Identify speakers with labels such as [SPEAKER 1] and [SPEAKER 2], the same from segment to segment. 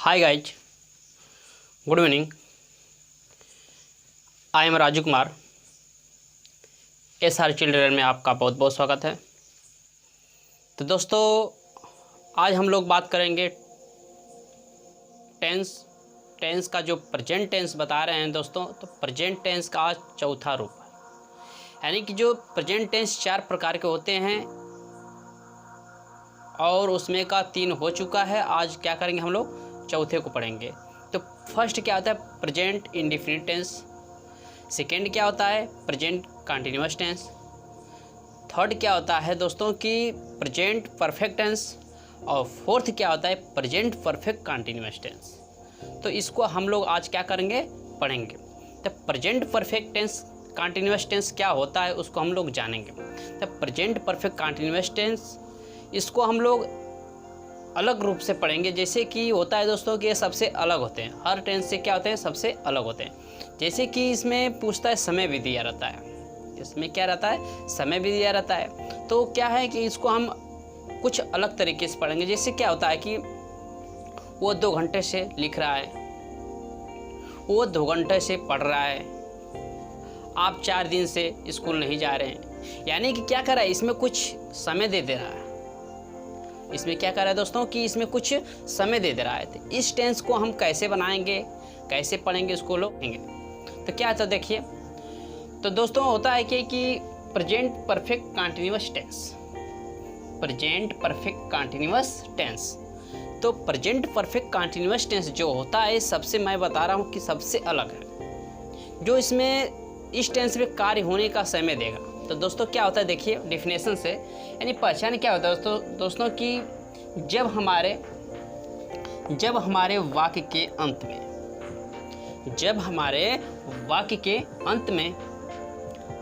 [SPEAKER 1] Hi guys, good evening. I am Raju Kumar. SR children में आपका बहुत बहुत स्वागत है। तो दोस्तों, आज हम लोग बात करेंगे टेंस का जो प्रेजेंट टेंस बता रहे हैं दोस्तों। तो प्रेजेंट टेंस का आज चौथा रूप है, यानी कि जो प्रेजेंट टेंस 4 प्रकार के होते हैं और उसमें का 3 हो चुका है। आज क्या करेंगे, हम लोग चौथे को पढ़ेंगे। तो फर्स्ट क्या होता है, प्रेजेंट इंडेफिनिट टेंस। सेकेंड क्या होता है, प्रेजेंट कंटिन्यूअस टेंस। थर्ड क्या होता है दोस्तों कि प्रेजेंट परफेक्ट टेंस। और फोर्थ क्या होता है, प्रेजेंट परफेक्ट कंटिन्यूअस टेंस। तो इसको हम लोग आज क्या करेंगे, पढ़ेंगे। तो present perfect tense continuous tense क्या होता है उसको हम लोग जानेंगे। तो प्रेजेंट परफेक्ट कंटिन्यूअस टेंस, इसको हम लोग अलग रूप से पढ़ेंगे। जैसे कि होता है दोस्तों कि ये सबसे अलग होते हैं, हर टेंस से क्या होते हैं, सबसे अलग होते हैं। जैसे कि इसमें पूछता है, समय भी दिया रहता है। इसमें क्या रहता है, समय भी दिया रहता है। तो क्या है कि इसको हम कुछ अलग तरीके से पढ़ेंगे। जैसे क्या होता है कि वो 2 घंटे से लिख रहा है, वो 2 घंटे से पढ़ रहा है, आप 4 दिन से स्कूल नहीं जा रहे हैं। यानी कि क्या कर रहा है, इसमें कुछ समय दे दे रहा है। इसमें क्या कर रहा है दोस्तों कि इसमें कुछ समय दे दे रहा है। तो इस टेंस को हम कैसे बनाएंगे, कैसे पढ़ेंगे, इसको लोग पढ़ेंगे। तो क्या था देखिए। तो दोस्तों होता है कि present perfect continuous tense, present perfect continuous tense. तो प्रेजेंट परफेक्ट कंटिन्यूअस टेंस जो होता है, सबसे मैं बता रहा हूँ कि सबसे अलग है, जो इसमें इस टेंस में कार्य होने का समय देगा। तो दोस्तों क्या होता है देखिए, डेफिनेशन से यानी पहचान क्या होता है दोस्तों कि जब हमारे वाक्य के अंत में, जब हमारे वाक्य के अंत में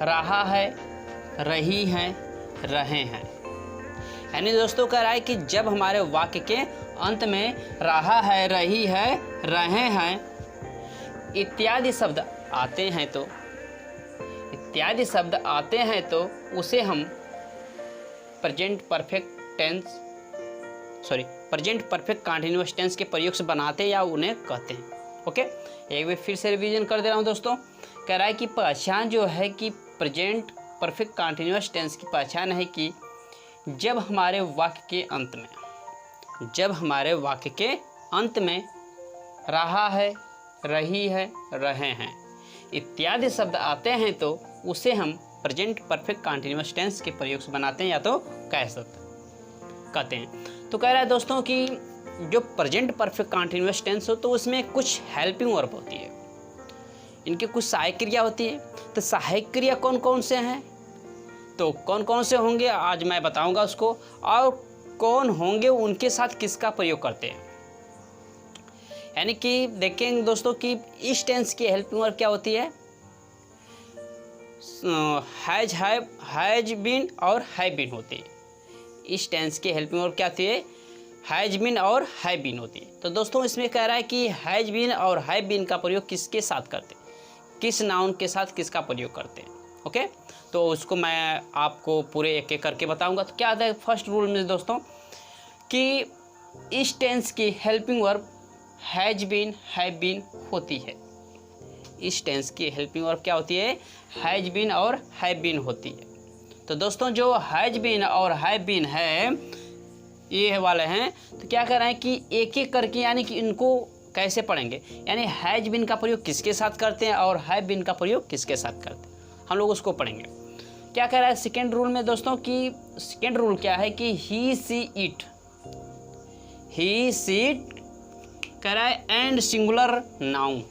[SPEAKER 1] रहा है, रही है, रहे हैं, यानी दोस्तों कह रहा है कि जब हमारे वाक्य के अंत में रहा है, रही है, रहे हैं इत्यादि शब्द आते हैं, तो इत्यादि शब्द आते हैं तो उसे हम प्रेजेंट परफेक्ट कंटिन्यूअस टेंस के प्रयोग से बनाते हैं या उन्हें कहते हैं। ओके, एक बार फिर से रिवीजन कर दे रहा हूं दोस्तों। कह रहा है कि पहचान जो है कि प्रेजेंट परफेक्ट कंटिन्यूअस टेंस की पहचान है कि जब हमारे वाक्य के अंत में, जब हमारे वाक्य के अंत में रहा है, रही है, रहे हैं इत्यादि शब्द आते हैं तो उसे हम प्रेजेंट परफेक्ट कंटिन्यूअस टेंस के प्रयोग से बनाते हैं या तो कहते हैं। तो कह रहा है दोस्तों कि जो प्रेजेंट परफेक्ट कंटिन्यूअस टेंस हो तो उसमें कुछ हेल्पिंग वर्ब होती है, इनकी कुछ सहायक क्रिया होती है। तो सहायक क्रिया कौन कौन से हैं, तो कौन कौन से होंगे आज मैं बताऊंगा उसको, और कौन होंगे उनके साथ किसका प्रयोग करते हैं। यानी कि देखेंगे दोस्तों कि इस टेंस की हेल्पिंग वर्ब क्या होती है, हैज, हैव, हैज बीन और हैव बीन होती है। इस टेंस की हेल्पिंग वर्ब क्या होती है, हैज बीन और हैव बीन होती है। तो दोस्तों इसमें कह रहा है कि हैज बीन और हैव बीन का प्रयोग किसके साथ करते हैं, किस नाउन के साथ किसका प्रयोग करते हैं। ओके, तो उसको मैं आपको पूरे एक एक करके बताऊंगा। तो क्या आता है फर्स्ट रूल में दोस्तों कि इस टेंस की helping verb has been, have been होती है। इस टेंस की हेल्पिंग वर्ब क्या होती है, हैज बीन और हैव बीन होती है। तो दोस्तों जो हैज बीन और हैव बीन है, ये वाले हैं, तो क्या कर रहे हैं कि एक एक करके, यानी कि इनको कैसे पढ़ेंगे, यानी हैज बीन का प्रयोग किसके साथ करते हैं और हैव बीन का प्रयोग किसके साथ करते हैं, हम लोग उसको पढ़ेंगे। क्या कह रहा है सेकेंड रूल में दोस्तों कि सेकेंड रूल क्या है कि ही, सी, इट, ही, सी कह रहा है and singular noun,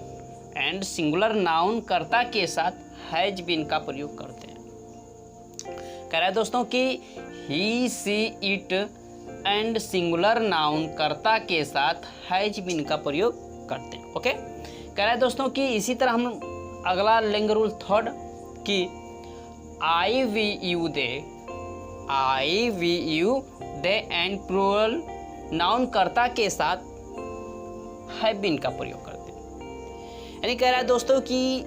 [SPEAKER 1] and singular noun कर्ता के साथ हैज बीन का प्रयोग करते हैं। कह रहा है दोस्तों कि ही, सी, इट एंड सिंगुलर नाउन कर्ता के साथ हैज बीन का प्रयोग करते हैं। ओके, कह रहा है दोस्तों कि इसी तरह हम अगला लेंगे रूल थर्ड कि I, we, you, they, I, we, you, they and plural noun कर्ता के साथ हैव बीन का प्रयोग करते हैं। यानी कह रहा है दोस्तों कि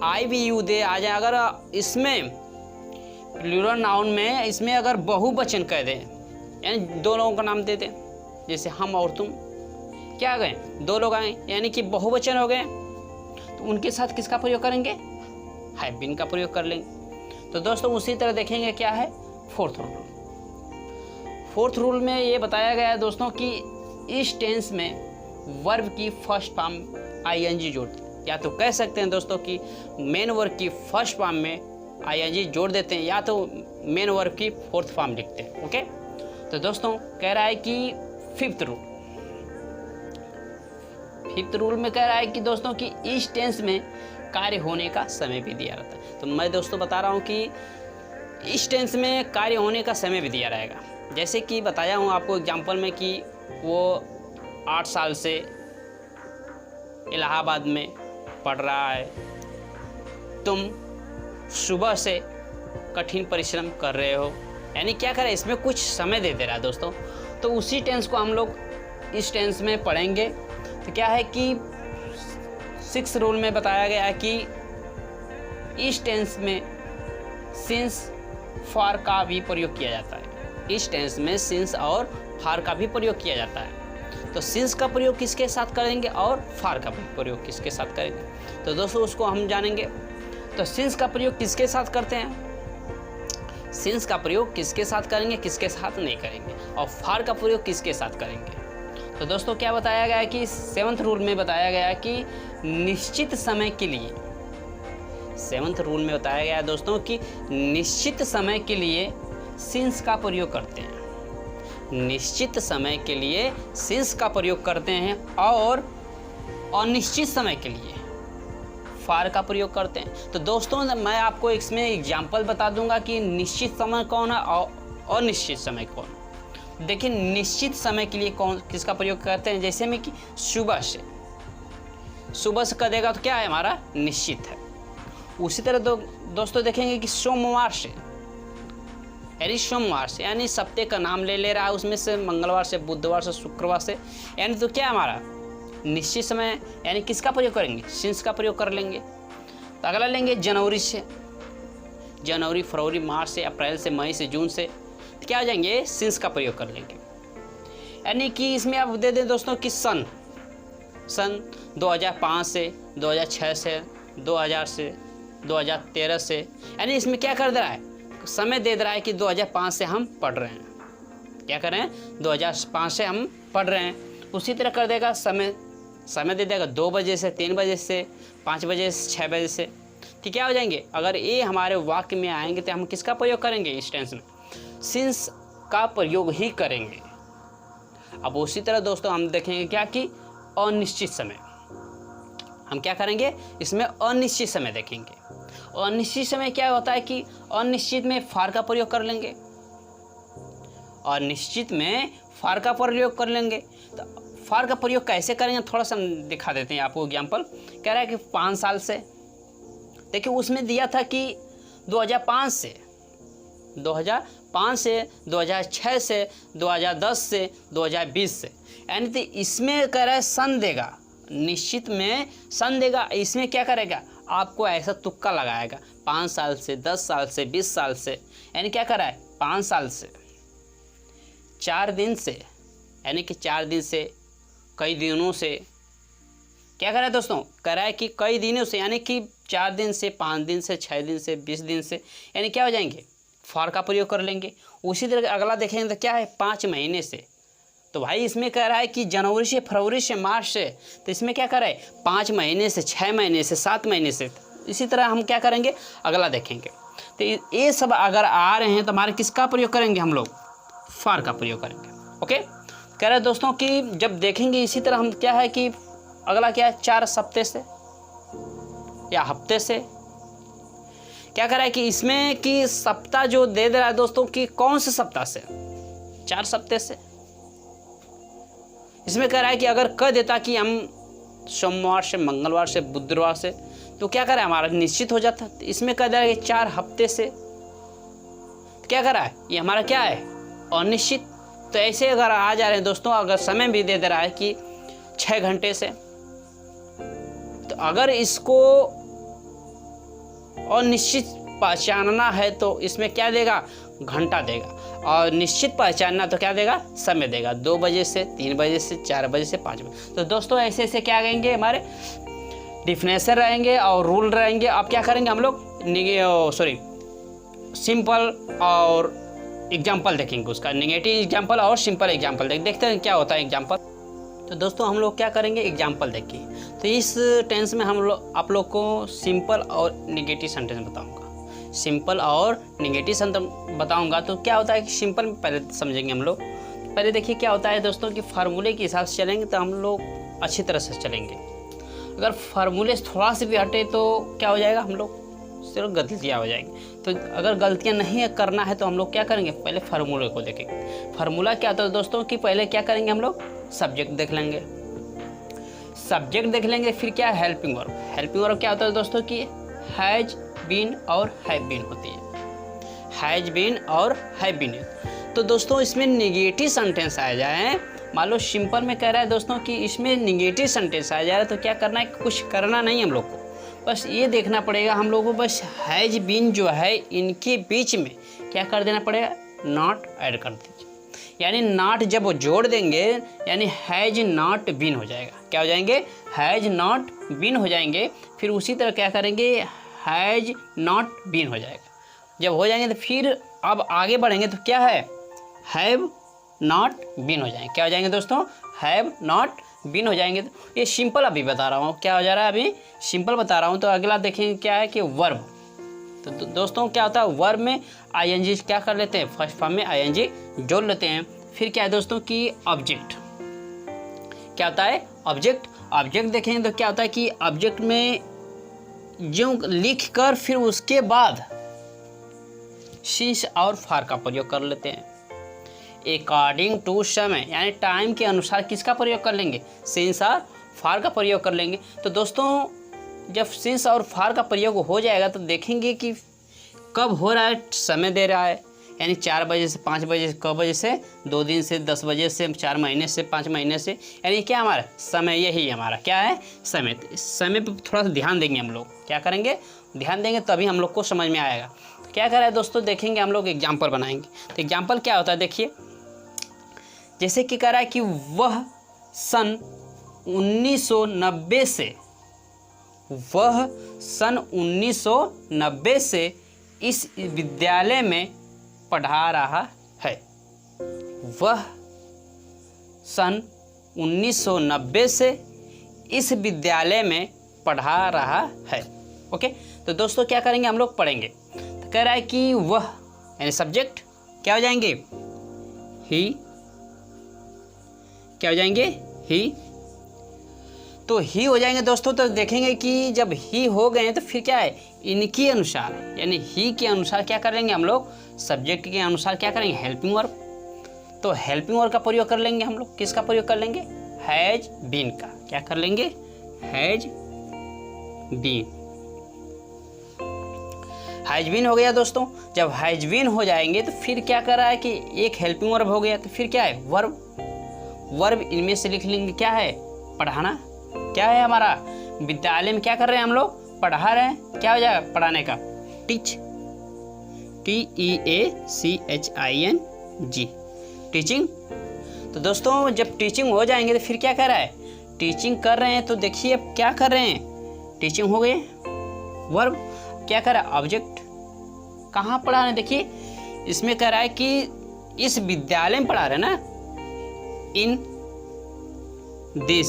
[SPEAKER 1] आई, वी, यू, दे आ जाए, अगर इसमें प्लूरल नाउन में इसमें अगर बहुवचन कह दें, यानी 2 लोगों का नाम दे दें, जैसे हम और तुम, क्या आ गए, 2 लोग आए, यानी कि बहुवचन हो गए, तो उनके साथ किसका प्रयोग करेंगे, हैव बीन का प्रयोग कर लेंगे। तो दोस्तों उसी तरह देखेंगे क्या है फोर्थ रूल। फोर्थ रूल में ये बताया गया है दोस्तों कि इस टेंस में वर्ब की फर्स्ट फॉर्म आईएनजी जोड़ते हैं, या तो कह सकते हैं दोस्तों कि मेन वर्ब की फर्स्ट फॉर्म में आईएनजी जोड़ देते हैं, या तो मेन वर्ब की फोर्थ फॉर्म लिखते हैं। ओके, तो दोस्तों कह रहा है कि फिफ्थ रूल में कह रहा है कि दोस्तों कि इस टेंस में कार्य होने का समय भी दिया रहता है। तो मैं दोस्तों बता रहा हूँ कि इस टेंस में कार्य होने का समय भी दिया रहेगा। जैसे कि बताया हूँ आपको एग्जाम्पल में कि वो 8 साल से इलाहाबाद में पढ़ रहा है, तुम सुबह से कठिन परिश्रम कर रहे हो, यानी क्या करें, इसमें कुछ समय दे रहा है दोस्तों। तो उसी टेंस को हम लोग इस टेंस में पढ़ेंगे। तो क्या है कि 6th रूल में बताया गया है कि इस टेंस में सिंस फॉर का भी प्रयोग किया जाता है। इस टेंस में सिंस और फॉर का भी प्रयोग किया जाता है। तो सिंस का प्रयोग किसके साथ करेंगे और फॉर का भी प्रयोग किसके साथ करेंगे, तो दोस्तों उसको हम जानेंगे। तो सिंस का प्रयोग किसके साथ करते हैं, सिंस का प्रयोग किसके साथ करेंगे, किसके साथ नहीं करेंगे, और फॉर का प्रयोग किसके साथ करेंगे। तो दोस्तों क्या बताया गया है कि 7th रूल में बताया गया है कि निश्चित समय के लिए, 7th रूल में बताया गया है दोस्तों कि निश्चित समय के लिए सिंस का प्रयोग करते हैं, निश्चित समय के लिए सिंस का प्रयोग करते हैं, और अनिश्चित समय के लिए फॉर का प्रयोग करते हैं। तो दोस्तों मैं आपको इसमें एग्जाम्पल बता दूंगा कि निश्चित समय कौन है और अनिश्चित समय कौन है। देखिए निश्चित समय के लिए कौन किसका प्रयोग करते हैं, जैसे में कि सुबह से कर देगा तो क्या है हमारा निश्चित है। उसी तरह दोस्तों देखेंगे कि सोमवार से, यानी सप्ताह का नाम ले रहा है, उसमें से मंगलवार से, बुधवार से, शुक्रवार से, यानी तो क्या हमारा निश्चित समय, यानी किसका प्रयोग करेंगे, सिंस का प्रयोग कर लेंगे। तो अगला लेंगे जनवरी से, जनवरी, फरवरी, मार्च से, अप्रैल से, मई से, जून से, तो क्या हो जाएंगे सिंस का प्रयोग कर लेंगे। यानी कि इसमें आप दे दें दोस्तों कि सन 2005 से, 2006 से, 2000 से, 2013 से, यानी इसमें क्या कर दे रहा है, समय दे रहा है कि 2005 से हम पढ़ रहे हैं, क्या कर रहे हैं 2005 से हम पढ़ रहे हैं। उसी तरह कर देगा समय दे देगा 2 बजे से, 3 बजे से, 5 बजे से, 6 बजे से, तो क्या हो जाएंगे, अगर ये हमारे वाक्य में आएंगे तो हम किसका प्रयोग करेंगे, इस टेंस में सिंस का प्रयोग ही करेंगे। अब उसी तरह दोस्तों हम देखेंगे क्या कि अनिश्चित समय, हम क्या करेंगे इसमें अनिश्चित समय देखेंगे। अनिश्चित समय क्या होता है कि अनिश्चित में फॉर का प्रयोग कर लेंगे, अनिश्चित में फॉर का प्रयोग कर लेंगे। तो फॉर का प्रयोग कैसे करेंगे थोड़ा सा दिखा देते हैं आपको एग्जाम्पल। कह रहा है कि 5 साल से, देखिए उसमें दिया था कि 2005 से, 2005 से, 2006 से, 2010 से, 2020 से, यानी तो इसमें कह रहा है सन देगा, निश्चित में सन देगा, इसमें क्या करेगा आपको ऐसा तुक्का लगाएगा 5 साल से, 10 साल से, 20 साल से, यानी क्या कर रहा है 5 साल से 4 दिन से, यानी कि 4 दिन से, कई दिनों से, क्या कर रहा है दोस्तों, कह रहा है कि कई दिनों से, यानी कि 4 दिन से, 5 दिन से, 6 दिन से, 20 दिन से, यानी क्या हो जाएंगे फॉर का प्रयोग कर लेंगे। उसी तरह अगला देखेंगे तो क्या है 5 महीने से, तो भाई इसमें कह रहा है कि जनवरी से, फरवरी से, मार्च से, तो इसमें क्या कर रहा है 5 महीने से, 6 महीने से, 7 महीने से। इसी तरह हम क्या करेंगे अगला देखेंगे, तो ये सब अगर आ रहे हैं तो हमारे किसका प्रयोग करेंगे हम लोग, फॉर का प्रयोग करेंगे। ओके, कह रहे हैं दोस्तों कि जब देखेंगे इसी तरह हम क्या है कि अगला क्या है 4 सप्ताह से या हफ्ते से, क्या कर रहा है कि इसमें कि सप्ताह जो दे रहा है दोस्तों कि कौन से सप्ताह से, 4 सप्ताह से। इसमें कह रहा है कि अगर कह देता कि हम सोमवार से, मंगलवार से, बुधवार से, तो क्या कर रहा है हमारा निश्चित हो जाता। तो इसमें कह दे रहा है कि 4 हफ्ते से, तो क्या कर रहा है ये हमारा क्या है अनिश्चित। तो ऐसे अगर आ जा रहे हैं दोस्तों, अगर समय भी दे रहा है कि 6 घंटे से, तो अगर इसको अनिश्चित पहचानना है तो इसमें क्या देगा घंटा देगा। और निश्चित पहचानना तो क्या देगा, समय देगा, 2 बजे से 3 बजे से 4 बजे से 5 बजे। तो दोस्तों ऐसे ऐसे क्या कहेंगे, हमारे डिफिनेशन रहेंगे और रूल रहेंगे। अब क्या करेंगे हम लोग, सिंपल और एग्जाम्पल देखेंगे उसका, नेगेटिव एग्जाम्पल और सिंपल एग्जाम्पल देखते हैं क्या होता है एग्जाम्पल। तो दोस्तों हम लोग क्या करेंगे, एग्जाम्पल देखिए। तो इस टेंस में आप लोग को सिंपल और नेगेटिव सेंटेंस बताऊंगा, सिंपल और नेगेटिव सेंटेंस बताऊंगा। तो क्या होता है कि सिंपल में पहले समझेंगे हम लोग। पहले देखिए क्या होता है दोस्तों कि फार्मूले के हिसाब से चलेंगे तो हम लोग अच्छी तरह से चलेंगे। अगर फार्मूले से थोड़ा सा भी हटे तो क्या हो जाएगा, हम लोग सिर्फ गलतियाँ हो जाएंगी। तो अगर गलतियाँ नहीं करना है तो हम लोग क्या करेंगे, पहले फार्मूले को देखेंगे। फार्मूला क्या होता है दोस्तों कि पहले क्या करेंगे हम लोग, सब्जेक्ट देख लेंगे, सब्जेक्ट देख लेंगे, फिर क्या है हेल्पिंग वर्ब। हेल्पिंग वर्ब क्या होता है दोस्तों कि हैज बीन और हैव बीन होती है, हैज बीन और हैव बीन। तो दोस्तों इसमें निगेटिव सेंटेंस आ जाए, मान लो सिंपल में कह रहा है दोस्तों कि इसमें निगेटिव सेंटेंस आ जा रहा है, तो क्या करना है, कुछ करना नहीं हम लोग को, बस ये देखना पड़ेगा हम लोग को, बस हैज बीन जो है इनके बीच में क्या कर देना पड़ेगा, नॉट ऐड कर दीजिए। यानी नॉट जब वो जोड़ देंगे यानी हैज नॉट बीन हो जाएगा, क्या हो जाएंगे, हैज नॉट बीन हो जाएंगे। फिर उसी तरह क्या करेंगे, हैज नॉट बीन हो जाएगा। जब हो जाएंगे तो फिर अब आगे बढ़ेंगे तो क्या है, हैव नॉट बीन हो जाएंगे, क्या हो जाएंगे दोस्तों, हैव नॉट बीन हो जाएंगे। तो ये सिंपल अभी बता रहा हूँ, क्या हो जा रहा है, अभी सिंपल बता रहा हूँ। तो अगला देखेंगे क्या है कि वर्ब। तो दोस्तों क्या होता है, वर्ब में आईएनजी क्या कर लेते हैं, फर्स्ट फॉर्म में आईएनजी जोड़ लेते हैं। फिर क्या है दोस्तों कि ऑब्जेक्ट, क्या होता है ऑब्जेक्ट। ऑब्जेक्ट देखेंगे तो क्या होता है कि ऑब्जेक्ट में जो लिख कर फिर उसके बाद सिंस और फॉर का प्रयोग कर लेते हैं। अकॉर्डिंग टू समय यानी टाइम के अनुसार किसका प्रयोग कर लेंगे, सिंस और फॉर का प्रयोग कर लेंगे। तो दोस्तों जब सिंस और फॉर का प्रयोग हो जाएगा तो देखेंगे कि कब हो रहा है, समय दे रहा है, यानी 4 बजे से 5 बजे से, कब बजे से 2 दिन से, 10 बजे से, 4 महीने से, 5 महीने से, यानी क्या हमारा समय, यही हमारा क्या है समय। तो इस समय पर थोड़ा सा ध्यान देंगे हम लोग, क्या करेंगे, ध्यान देंगे तभी हम लोग को समझ में आएगा। क्या कर रहा है दोस्तों, देखेंगे हम लोग एग्जाम्पल बनाएंगे। तो एग्जाम्पल क्या होता है देखिए, जैसे कि कह रहा है कि वह सन 1990 से, वह सन 1990 से इस विद्यालय में पढ़ा रहा है। वह सन 1990 से इस विद्यालय में पढ़ा रहा है। ओके, तो दोस्तों क्या करेंगे हम लोग, पढ़ेंगे। तो कह रहा है कि वह यानी सब्जेक्ट क्या हो जाएंगे, ही, क्या हो जाएंगे, ही। तो ही हो जाएंगे दोस्तों। तो देखेंगे कि जब ही हो गए तो फिर क्या है, इनके अनुसार यानी ही के अनुसार क्या करेंगे हम लोग, सब्जेक्ट के अनुसार क्या करेंगे, हेल्पिंग वर्ब। तो हेल्पिंग वर्ब का प्रयोग कर लेंगे हम लोग, किसका प्रयोग कर लेंगे, हैज बीन का, क्या कर लेंगे, हैज बीन। हैज बीन हो गया दोस्तों। जब हैज बीन हो जाएंगे तो फिर क्या कर रहा है कि एक हेल्पिंग वर्ब हो गया, तो फिर क्या है, वर्ब। वर्ब इनमें से लिख लेंगे, क्या है, पढ़ाना। क्या है हमारा, विद्यालय में क्या कर रहे हैं हम लोग, पढ़ा रहे हैं, क्या हो जाएगा, पढ़ाने का, टीच, TEACHING, टीचिंग। तो दोस्तों जब टीचिंग हो जाएंगे तो फिर क्या कर रहा है, टीचिंग कर रहे हैं। तो देखिए अब क्या कर रहे हैं, टीचिंग हो गए, वर्ब। क्या कर रहा है, ऑब्जेक्ट। कहाँ पढ़ा रहे हैं, देखिए इसमें कह रहा है कि इस विद्यालय में पढ़ा रहे हैं ना, इन this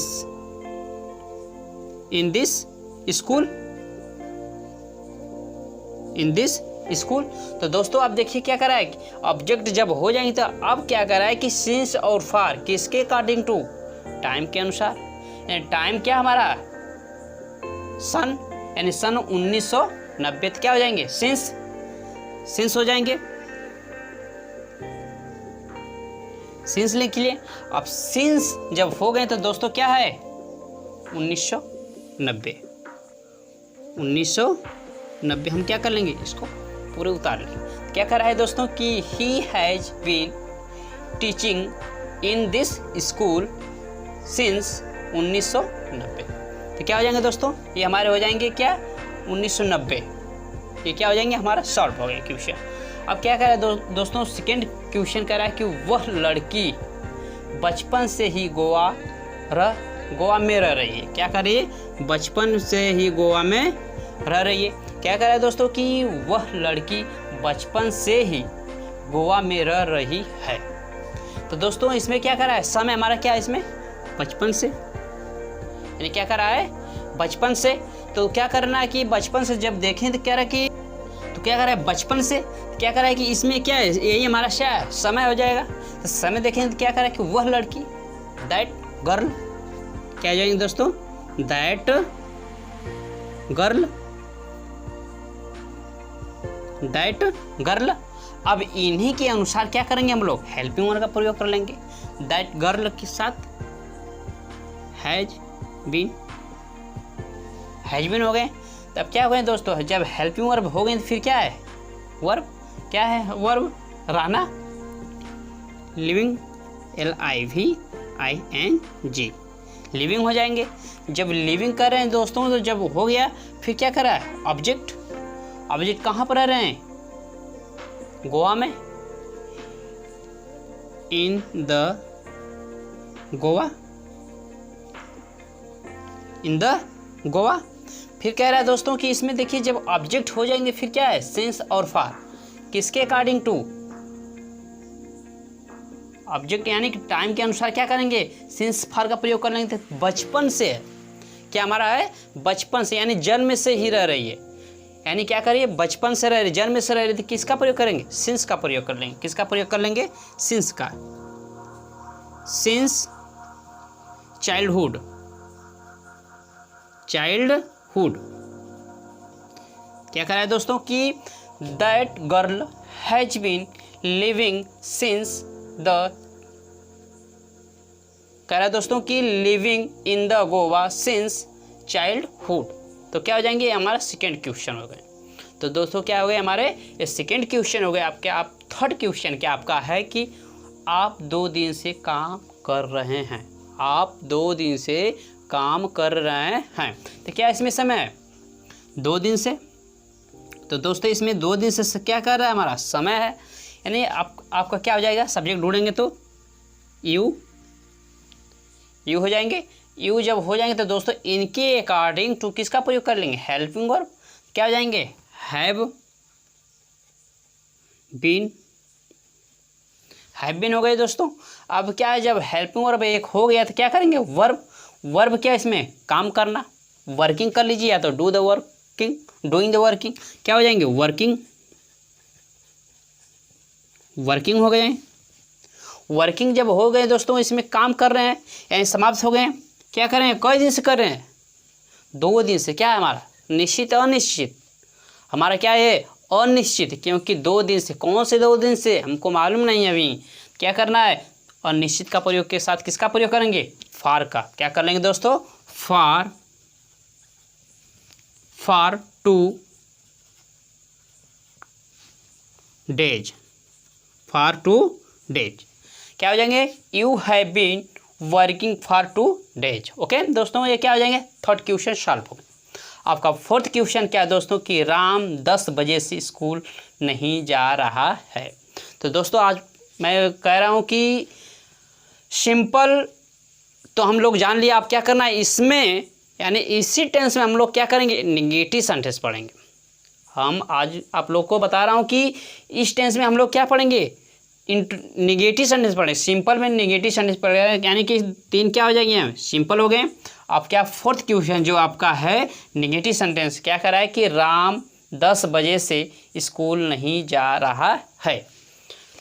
[SPEAKER 1] school, in this school. तो दोस्तों अब देखिए क्या कर रहा है, ऑब्जेक्ट जब हो जाएंगे तो अब क्या कर रहा है कि सिंस और फॉर किसके अकॉर्डिंग टू, टाइम के अनुसार। यानी टाइम क्या हमारा, सन, यानी सन 1990। तो क्या हो जाएंगे, सिंस हो जाएंगे, सिंस लिख लिए। अब सिंस जब हो गए तो दोस्तों क्या है, 1990 हम क्या कर लेंगे, इसको पूरे उतार लेंगे। क्या कर रहा है दोस्तों कि he has been teaching in this school since 1990। तो क्या हो जाएंगे दोस्तों, ये हमारे हो जाएंगे क्या, 1990। ये क्या हो जाएंगे, हमारा सॉल्व हो गया क्वेश्चन। अब क्या कह रहा है दोस्तों, सेकेंड क्वेश्चन कह रहा है कि वह लड़की बचपन से ही गोवा में रह रही है। क्या कर रही है? बचपन से ही गोवा में रह रही है। क्या कह रहा है दोस्तों कि वह लड़की बचपन से ही गोवा में रह रही है। तो दोस्तों इसमें क्या कर रहा है, समय हमारा क्या है इसमें, बचपन से, यानी क्या कर रहा है, बचपन से। तो क्या करना है कि बचपन से जब देखें तो क्या रहा कि, तो क्या कर रहा है बचपन से, क्या कर रहा है कि इसमें क्या है, यही हमारा क्या है, समय हो जाएगा। तो समय देखें तो क्या कर रहा है कि वह लड़की, दैट गर्ल, क्या हो जाएंगे दोस्तों, दैट गर्ल, दैट गर्ल। अब इन्हीं के अनुसार क्या करेंगे हम लोग, हेल्पिंग वर्ब का प्रयोग कर लेंगे। दैट गर्ल के साथ हैज बीन हो गए। तब क्या हो गए दोस्तों, जब हेल्पिंग वर्ब हो गए तो फिर क्या है, वर्ब, क्या है वर्ब, रहना, लिविंग, LIVING, लिविंग हो जाएंगे। जब लिविंग कर रहे हैं दोस्तों, तो जब हो गया फिर क्या कर रहा है, ऑब्जेक्ट, ऑब्जेक्ट कहाँ पर रह रहे हैं, गोवा में, इन the Goa, in the Goa. फिर कह रहा है दोस्तों कि इसमें देखिए जब ऑब्जेक्ट हो जाएंगे फिर क्या है, सिंस और फार, किसके अकॉर्डिंग टू, ऑब्जेक्ट यानी कि टाइम के अनुसार क्या करेंगे, सिंस फार का प्रयोग कर लेंगे। तो बचपन से क्या हमारा है, बचपन से, यानी जन्म से ही रह रही है, यानी क्या करिए, बचपन से रह रही, जन्म से रह रही थी, किसका प्रयोग करेंगे, सिंस का प्रयोग कर लेंगे। किसका प्रयोग कर लेंगे, सिंस का, सिंस चाइल्डहुड, चाइल्डहुड। क्या कर रहा है दोस्तों कि that girl has been living since the, कह रहा है दोस्तों कि living in the Goa since childhood. तो क्या हो जाएंगे, हमारा सेकेंड क्वेश्चन हो गए। तो दोस्तों क्या हो गए हमारे, ये सेकेंड क्वेश्चन हो गए आपके। आप थर्ड क्वेश्चन क्या आपका है कि आप 2 दिन से काम कर रहे हैं, आप 2 दिन से काम कर रहे हैं। तो क्या इसमें समय है, 2 दिन से। तो दोस्तों इसमें 2 दिन से क्या कर रहा है, हमारा समय है, यानी आपका क्या हो जाएगा, सब्जेक्ट ढूंढेंगे तो यू हो जाएंगे। यू जब हो जाएंगे तो दोस्तों इनके अकॉर्डिंग टू किसका प्रयोग कर लेंगे, हेल्पिंग वर्ब, क्या हो जाएंगे, हैव बीन हो गए दोस्तों। अब क्या है, जब हेल्पिंग वर्ब एक हो गया तो क्या करेंगे, वर्ब, वर्ब क्या इसमें काम करना, वर्किंग कर लीजिए, या तो do the working, doing the working, क्या हो जाएंगे, वर्किंग, वर्किंग हो गए। वर्किंग जब हो गए दोस्तों, इसमें काम कर रहे हैं, यानी समाप्त हो गए। क्या कर रहे हैं, कई दिन से कर रहे हैं, 2 दिन से। क्या है हमारा, निश्चित अनिश्चित, हमारा क्या है, अनिश्चित, क्योंकि 2 दिन से, कौन से 2 दिन से हमको मालूम नहीं अभी। क्या करना है, अनिश्चित का प्रयोग के साथ किसका प्रयोग करेंगे, फार का। क्या कर लेंगे दोस्तों, फार 2 डेज, फार 2 डेज। क्या हो जाएंगे, you have been working for 2 days. Okay दोस्तों, ये क्या हो जाएंगे, थर्ड क्वेश्चन सॉल्व हो गया। आपका फोर्थ क्वेश्चन क्या है दोस्तों कि राम 10 बजे से स्कूल नहीं जा रहा है। तो दोस्तों आज मैं कह रहा हूँ कि सिंपल तो हम लोग जान लिया। आप क्या करना है इसमें, यानी इसी टेंस में हम लोग क्या करेंगे, निगेटिव सेंटेंस पढ़ेंगे। हम आज आप लोग को बता रहा हूँ कि इस टेंस में हम लोग क्या पढ़ेंगे, निगेटिव सेंटेंस पढ़े। सिंपल में निगेटिव सेंटेंस पढ़ेगा, यानी कि 3 क्या हो जाएंगे, सिंपल हो गए। अब क्या फोर्थ क्वेश्चन जो आपका है निगेटिव सेंटेंस, क्या कर रहा है कि राम 10 बजे से स्कूल नहीं जा रहा है।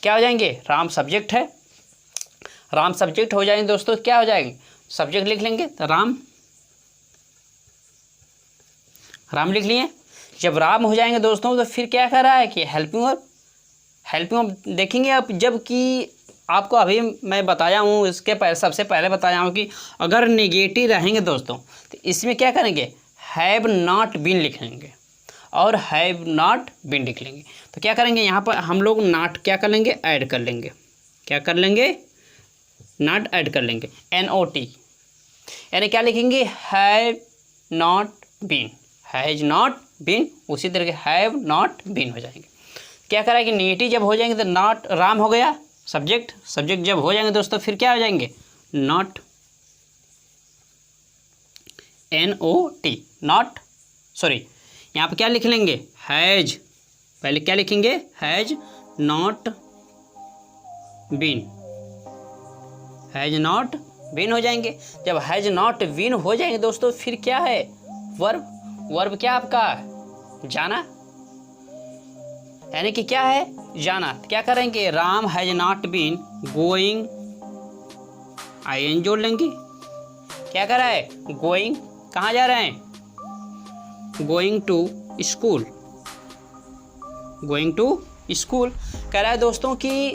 [SPEAKER 1] क्या हो जाएंगे, राम सब्जेक्ट है, राम सब्जेक्ट हो जाएंगे दोस्तों। क्या हो जाएंगे, सब्जेक्ट लिख लेंगे तो राम, राम लिख लिए। जब राम हो जाएंगे दोस्तों तो फिर क्या कर रहा है कि हेल्पिंग वर्ब, हेल्पिंग वर्ब देखेंगे आप। जबकि आपको अभी मैं बताया हूँ, इसके पहले सबसे पहले बताया हूँ कि अगर नेगेटिव रहेंगे दोस्तों तो इसमें क्या करेंगे, हैव नॉट बीन लिख लेंगे और हैव नॉट बीन लिख लेंगे। तो क्या करेंगे यहाँ पर हम लोग नॉट क्या कर लेंगे, ऐड कर लेंगे। क्या कर लेंगे, नॉट ऐड कर लेंगे, NOT, यानी क्या लिखेंगे, have not been, has not been, उसी तरह के हैव नॉट बीन हो जाएंगे। क्या करा कि नेगेटिव जब हो जाएंगे तो नॉट राम हो गया सब्जेक्ट, सब्जेक्ट जब हो जाएंगे दोस्तों फिर क्या हो जाएंगे नॉट NOT नॉट, सॉरी यहाँ पे क्या लिख लेंगे हैज, पहले क्या लिखेंगे has not been, has not been हो जाएंगे। जब हैज नॉट बीन हो जाएंगे दोस्तों फिर क्या है वर्ब, वर्ब क्या आपका जाना, यानी कि क्या है जाना। क्या करेंगे Ram has not been going, IN जोड़ लेंगे, क्या कर रहा है गोइंग, कहाँ जा रहे हैं going to school, going to school. कह रहा है दोस्तों कि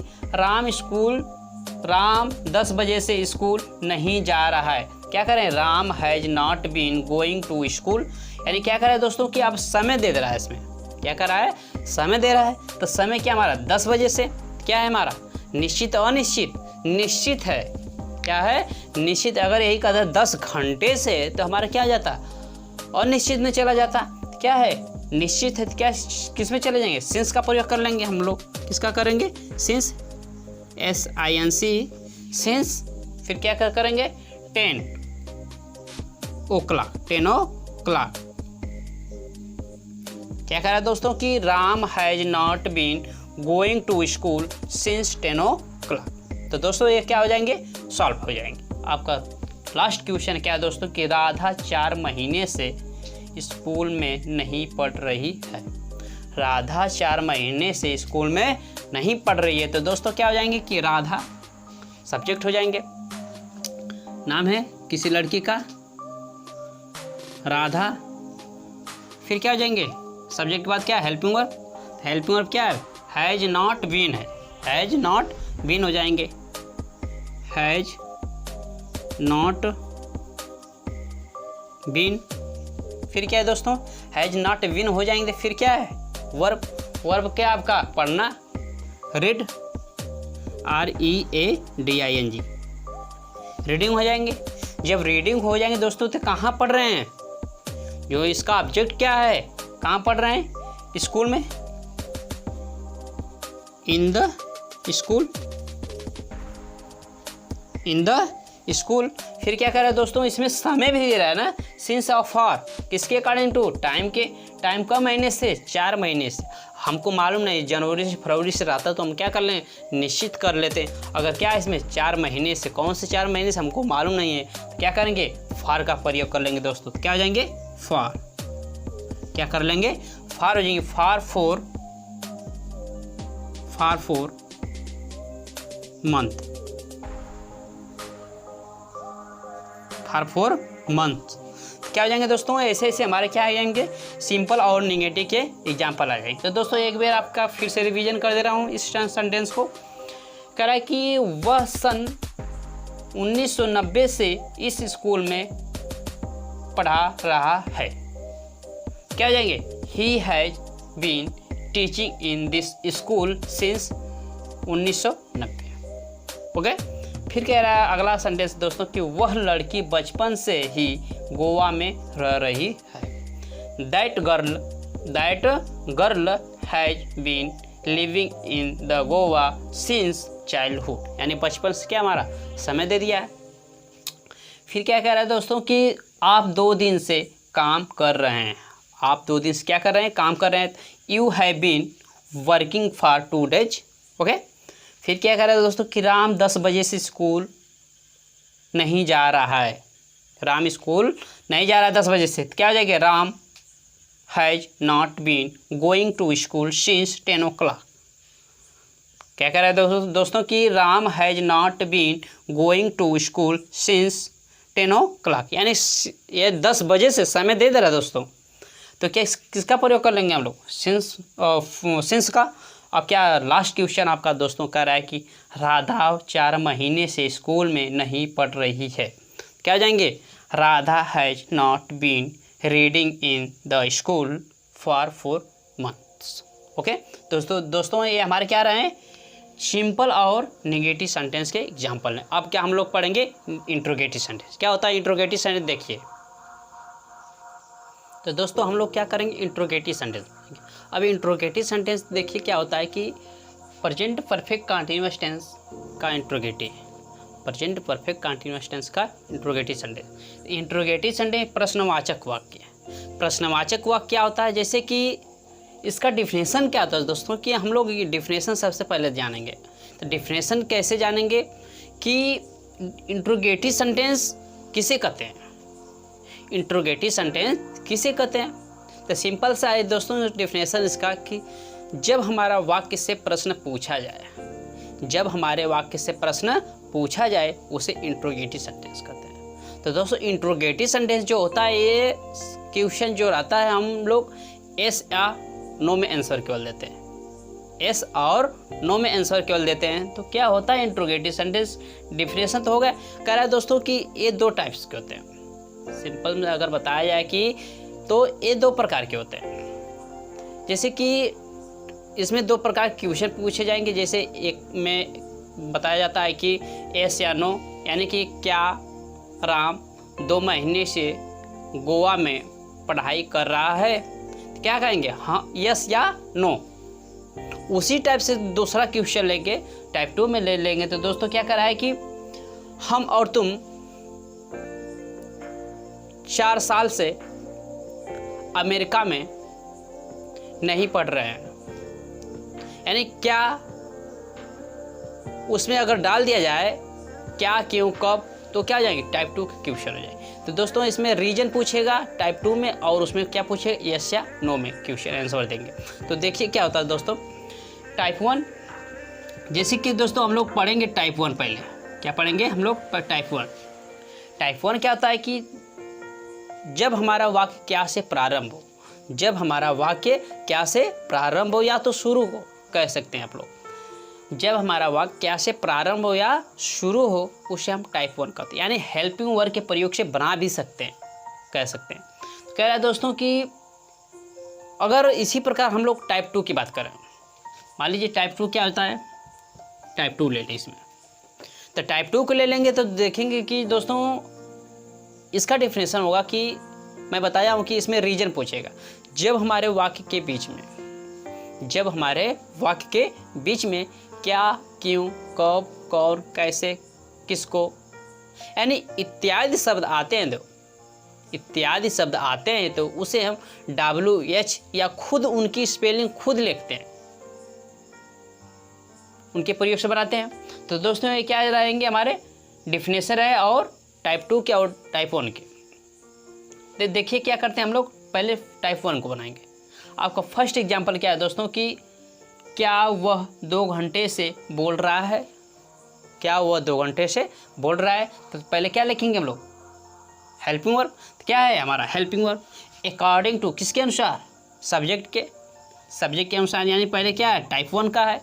[SPEAKER 1] राम 10 बजे से स्कूल नहीं जा रहा है। क्या करें Ram has not been going to school, यानी क्या कर रहा है दोस्तों कि आप समय दे रहा है, इसमें क्या कर रहा है समय दे रहा है। तो समय क्या हमारा 10 बजे से, क्या है हमारा निश्चित अनिश्चित, निश्चित है, क्या है निश्चित। अगर यही कहता 10 घंटे से तो हमारा क्या जाता अनिश्चित में चला जाता, क्या है निश्चित है, क्या किस में चले जाएंगे सिंस का प्रयोग कर लेंगे हम लोग, किसका करेंगे सिंस SINC सिंस। फिर क्या करेंगे 10 o'clock, 10 o'clock। क्या कह रहा है दोस्तों कि Ram has not been going to school since 10 o'clock। तो दोस्तों ये क्या हो जाएंगे सॉल्व हो जाएंगे। आपका लास्ट क्वेश्चन क्या है दोस्तों कि राधा 4 महीने से स्कूल में नहीं पढ़ रही है, राधा 4 महीने से स्कूल में नहीं पढ़ रही है। तो दोस्तों क्या हो जाएंगे कि राधा सब्जेक्ट हो जाएंगे, नाम है किसी लड़की का राधा, फिर क्या हो जाएंगे सब्जेक्ट के बाद क्या हेल्पिंग वर्ब, हेल्पिंग वर्ब क्या है हैज नॉट बीन है, हैज नॉट बीन हो जाएंगे, हैज नॉट बीन। फिर क्या है दोस्तों हैज नॉट बीन हो जाएंगे, फिर क्या है वर्ब, वर्ब क्या आपका पढ़ना रीड READING, रीडिंग हो जाएंगे। जब रीडिंग हो जाएंगे दोस्तों तो कहाँ पढ़ रहे हैं, जो इसका ऑब्जेक्ट क्या है कहाँ पढ़ रहे हैं स्कूल में, इन the school, in the school. फिर क्या कर रहा है दोस्तों इसमें समय भी दे रहा है ना सिंस ऑफ फॉर, किसके अकॉर्डिंग टू टाइम के, टाइम का महीने से 4 महीने से, हमको मालूम नहीं जनवरी से फरवरी से रहता तो हम क्या कर लें निश्चित कर लेते हैं। अगर क्या इसमें 4 महीने से, कौन से 4 महीने से हमको मालूम नहीं है तो क्या करेंगे फॉर का प्रयोग कर लेंगे दोस्तों। तो क्या हो जाएंगे फॉर, क्या कर लेंगे फॉर हो जाएंगे, for four month, for 4 month. क्या हो जाएंगे दोस्तों ऐसे ऐसे हमारे क्या आ जाएंगे सिंपल और निगेटिव के एग्जाम्पल आ जाएंगे। तो दोस्तों एक बार आपका फिर से रिवीजन कर दे रहा हूँ इस सेंटेंस को। कह रहा है कि वह सन 1990 से इस स्कूल में पढ़ा रहा है। क्या हो जाएंगे he has been teaching in this school since 1990। Okay. फिर कह रहा है अगला सेंटेंस दोस्तों कि वह लड़की बचपन से ही गोवा में रह रही है। That girl has been living in the Goa since childhood, यानी बचपन से क्या हमारा समय दे दिया है। फिर क्या कह रहा है दोस्तों कि आप 2 दिन से काम कर रहे हैं, आप 2 दिन से क्या कर रहे हैं काम कर रहे हैं। You have been working for 2 days। Okay. फिर क्या कह रहा है दोस्तों कि राम 10 बजे से स्कूल नहीं जा रहा है, राम स्कूल नहीं जा रहा है 10 बजे से। क्या हो जाएगा Ram has not been going to school since 10 o'clock। क्या कह रहा है दोस्तों कि Ram has not been going to school since 10 o'clock, यानी ये 10 बजे से समय दे रहा है दोस्तों। तो क्या किसका प्रयोग कर लेंगे हम लोग सिंस का। अब क्या लास्ट क्वेश्चन आपका दोस्तों कह रहा है कि राधा 4 महीने से स्कूल में नहीं पढ़ रही है। क्या हो जाएंगे Radha has not been reading in the school for 4 months। Okay दोस्तों ये हमारे क्या रहे हैं सिंपल और नेगेटिव सेंटेंस के एग्जाम्पल हैं। अब क्या हम लोग पढ़ेंगे इंट्रोगेटिव सेंटेंस। क्या होता है इंट्रोगेटिव सेंटेंस देखिए। तो दोस्तों हम लोग क्या करेंगे इंट्रोगेटिव सेंटेंस। अब इंट्रोगेटिव सेंटेंस देखिए क्या होता है कि प्रेजेंट परफेक्ट कंटीन्यूअस टेंस का interrogative, present perfect continuous tense का इंट्रोगेटिव सेंटेंस। इंट्रोगेटिव सेंटेंस प्रश्नवाचक वाक्य। प्रश्नवाचक वाक्य क्या होता है, जैसे कि इसका डिफिनेशन क्या होता है दोस्तों, कि हम लोग ये डिफिनेशन सबसे पहले जानेंगे। तो डिफिनेशन कैसे जानेंगे कि इंट्रोगेटिव सेंटेंस किसे कहते हैं, इंट्रोगेटिव सेंटेंस किसे कहते हैं। तो सिंपल सा है दोस्तों डिफिनेशन इसका कि जब हमारा वाक्य से प्रश्न पूछा जाए, जब हमारे वाक्य से प्रश्न पूछा जाए उसे इंट्रोगेटिव सेंटेंस कहते हैं। तो दोस्तों इंट्रोगेटिव सेंटेंस जो होता है ये क्वेश्चन जो रहता है हम लोग एस या नो में आंसर केवल देते हैं, एस और नो में आंसर केवल देते हैं। तो क्या होता है इंट्रोगेटिव सेंटेंस, डिफिनेशन तो हो गया। कह रहा है दोस्तों कि ये दो टाइप्स के होते हैं। सिंपल में अगर बताया जाए कि तो ये दो प्रकार के होते हैं। जैसे कि इसमें दो प्रकार के क्वेश्चन पूछे जाएंगे। जैसे एक में बताया जाता है कि एस या नो, यानी कि क्या राम 2 महीने से गोवा में पढ़ाई कर रहा है, क्या कहेंगे, हाँ यस या नो। उसी टाइप से दूसरा क्वेश्चन लेके टाइप 2 में ले लेंगे। तो दोस्तों क्या कर रहा है कि हम और तुम 4 साल से अमेरिका में नहीं पढ़ रहे हैं, यानी क्या उसमें अगर डाल दिया जाए क्या, क्यों, कब, तो क्या हो जाएंगे, टाइप 2 के क्वेश्चन हो जाएंगे। तो दोस्तों इसमें रीजन पूछेगा टाइप 2 में, और उसमें क्या पूछेगा, यस या नो में क्वेश्चन आंसर देंगे। तो देखिए क्या होता है दोस्तों टाइप 1। जैसे कि दोस्तों हम लोग पढ़ेंगे टाइप 1 पहले। क्या पढ़ेंगे हम लोग, टाइप 1। टाइप 1 क्या होता है कि जब हमारा वाक्य क्या से प्रारंभ हो, जब हमारा वाक्य क्या से प्रारंभ हो या तो शुरू हो, कह सकते हैं आप लोग। जब हमारा वाक्य क्या से प्रारंभ हो या शुरू हो उसे हम टाइप 1 कहते हैं, यानी हेल्पिंग वर्ब के प्रयोग से बना भी सकते हैं, कह सकते हैं। कह रहा है दोस्तों कि अगर इसी प्रकार हम लोग टाइप 2 की बात करें, मान लीजिए टाइप 2 क्या होता है, टाइप 2 ले लें इसमें। तो टाइप 2 को ले लेंगे तो देखेंगे कि दोस्तों इसका डिफिनेशन होगा कि मैं बताया हूँ कि इसमें रीजन पूछेगा। जब हमारे वाक्य के बीच में, जब हमारे वाक्य के बीच में क्या, क्यों, कब, कौन, कैसे, किसको, यानी इत्यादि शब्द आते हैं, तो इत्यादि शब्द आते हैं तो उसे हम WH या खुद उनकी स्पेलिंग खुद लिखते हैं, उनके प्रयोग से बनाते हैं। तो दोस्तों ये क्या रहेंगे, हमारे डिफिनेशन है और टाइप 2 के और टाइप 1 के। तो देखिए क्या करते हैं हम लोग, पहले टाइप 1 को बनाएंगे। आपका फर्स्ट एग्जांपल क्या है दोस्तों कि क्या वह 2 घंटे से बोल रहा है, क्या वह 2 घंटे से बोल रहा है। तो पहले क्या लिखेंगे हम लोग, हेल्पिंग वर्ब। तो क्या है हमारा हेल्पिंग वर्ब, अकॉर्डिंग टू, किसके अनुसार, सब्जेक्ट के, सब्जेक्ट के अनुसार, यानी पहले क्या है टाइप 1 का है।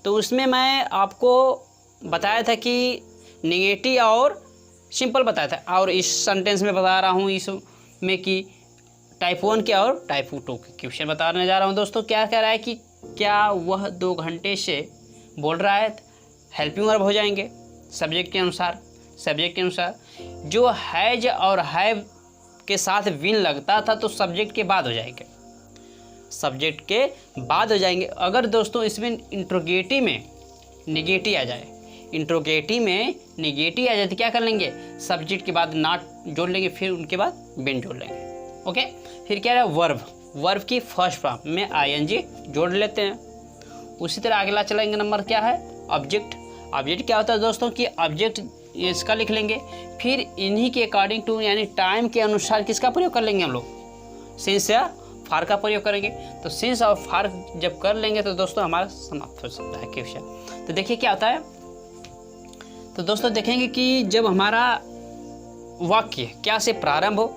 [SPEAKER 1] तो उसमें मैं आपको बताया था कि निगेटिव और सिंपल बताया था, और इस सेंटेंस में बता रहा हूँ इसमें कि टाइप 1 के और टाइप 2 के क्वेश्चन बताने जा रहा हूँ। दोस्तों क्या कह रहा है कि क्या वह 2 घंटे से बोल रहा है, हेल्पिंग वर्ब हो जाएंगे सब्जेक्ट के अनुसार, सब्जेक्ट के अनुसार। जो हैज और हैव के साथ विन लगता था तो सब्जेक्ट के बाद हो जाएंगे, सब्जेक्ट के बाद हो जाएंगे। अगर दोस्तों इसमें इंट्रोगेटिव में निगेटिव आ जाए, इंट्रोगेटिव में निगेटिव आ जाए तो क्या कर लेंगे, सब्जेक्ट के बाद नॉट जोड़ लेंगे, फिर उनके बाद बिन जोड़ लेंगे। ओके, फिर क्या है वर्ब, वर्ब की फर्स्ट फॉर्म में ING जोड़ लेते हैं। उसी तरह अगला चलेंगे नंबर क्या है, ऑब्जेक्ट। ऑब्जेक्ट क्या होता है दोस्तों कि ऑब्जेक्ट इसका लिख लेंगे, फिर इन्हीं के अकॉर्डिंग टू यानी टाइम के अनुसार किसका प्रयोग कर लेंगे हम लोग, सिंस या फार का प्रयोग करेंगे। तो सिंस और फार जब कर लेंगे तो दोस्तों हमारा समाप्त हो सकता है क्वेश्चन। तो देखिए क्या होता है, तो दोस्तों देखेंगे कि जब हमारा वाक्य क्या से प्रारंभ हो,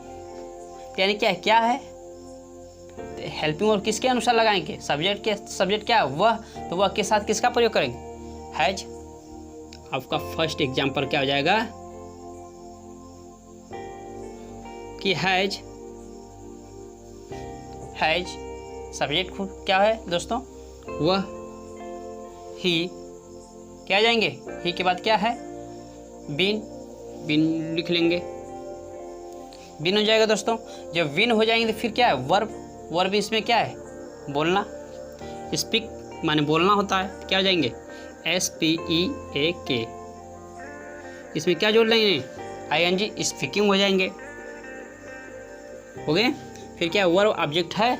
[SPEAKER 1] यानी क्या है हेल्पिंग वर्ब किसके अनुसार लगाएंगे, सब्जेक्ट के, सब्जेक्ट क्या है वह, तो वह के साथ किसका प्रयोग करेंगे, हैज। आपका फर्स्ट एग्जांपल क्या हो जाएगा कि हैज, हैज सब्जेक्ट क्या है दोस्तों, वह, ही, क्या जाएंगे, ही के बाद क्या है, बिन, बिन लिख लेंगे, बिन हो जाएगा दोस्तों। जब विन हो जाएंगे तो फिर क्या है वर्ब, वर्ब इसमें क्या है बोलना, स्पीक माने बोलना होता है, क्या हो जाएंगे SPEAK, इसमें क्या जोड़ लेंगे ING, स्पीकिंग हो जाएंगे, हो गए। फिर क्या वर्ब ऑब्जेक्ट है